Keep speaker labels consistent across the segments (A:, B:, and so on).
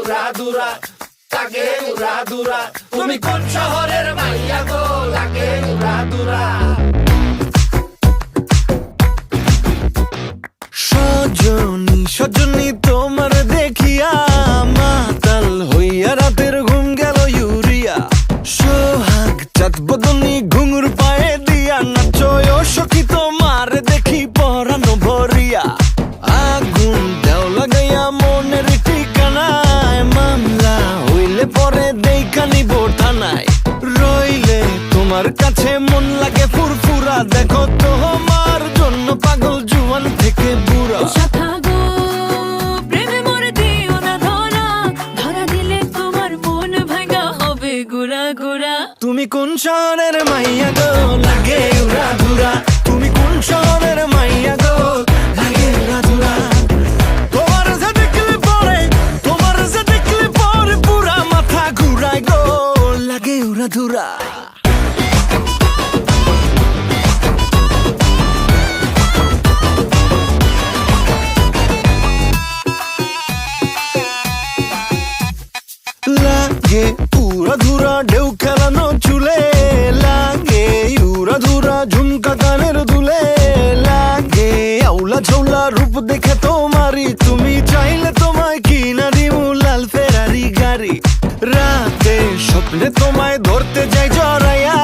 A: উড়া দুরা লাগে উড়া দুরা তুমি কোন শহরের মাইয়া গো লাগে উড়া দুরা
B: সজনী সজনী তোমার দেখিয়া মাতাল হইয়া রাতের ঘুম গেল ইউরিয়া সোহাগ চাঁদ বদনী ঘুঙুর পায়ে দিয়া নাচয় সখী তোমার দেখি পরানো ভরিয়া আগুন দেও লাগাইয়া মনের ঠিকানায় মামলা হইলে পরে দেখা নিব থানায় রইলে তোমার কাছে মন লাগে ফুরফুরা দেখো তোমার জন্য পাগল জুয়ান থেকে বুড়া
C: শাখা গো প্রেমে মরে দিও না ধরা ধরা দিলে তোমার মন ভাঙা হবে গুড়া গুড়া
B: তুমি কোন শহরের মাইয়া গো লাগে উড়া ধুরা তুমি কোন শহরের মাইয়া গো লাগে উড়া ধুরা তোমার যে দেখলে পরে পুরা মাথা ঘুরায় গো লাগে উড়া ধুরা লাগে উড়া ধুরা ঢেউ খেলানো চুলে লাগে উড়া ধুরা ঝুমকা কানের দুলে লাগে আউলা ঝৌলা রূপ দেখে তোমারি তুমি চাইলে তোমায় কিনা দিমু লাল ফেরারি গাড়ি রাতে স্বপ্নে তোমায় ধরতে যাই জড়াইয়া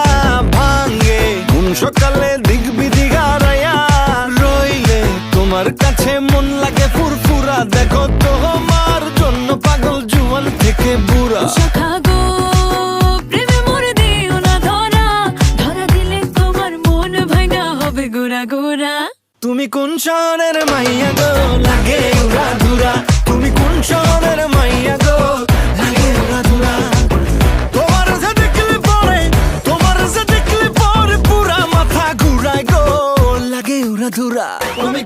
B: ভাঙ্গে ঘুম সকালে দিক বিদিক হারাইয়া রইলে তোমার কাছে মন লাগে ফুরফুরা দেখো তোমার জন্য পাগল জুয়ান থেকে বুড়া
C: শাখা গো প্রেমে মরে দিও না ধরা ধরা দিলে তোমার মন ভাঙা হবে গুড়া গুড়া
B: তুমি কোন শহরের মাইয়া গো লাগে উড়া ধুরা তুমি কোন শহরের মাইয়া গো লাগে উড়া ধুরা তোমার যে দেখলে পরে পুরা মাথা ঘুরায় গো লাগে উড়া ধুরা
A: তুমি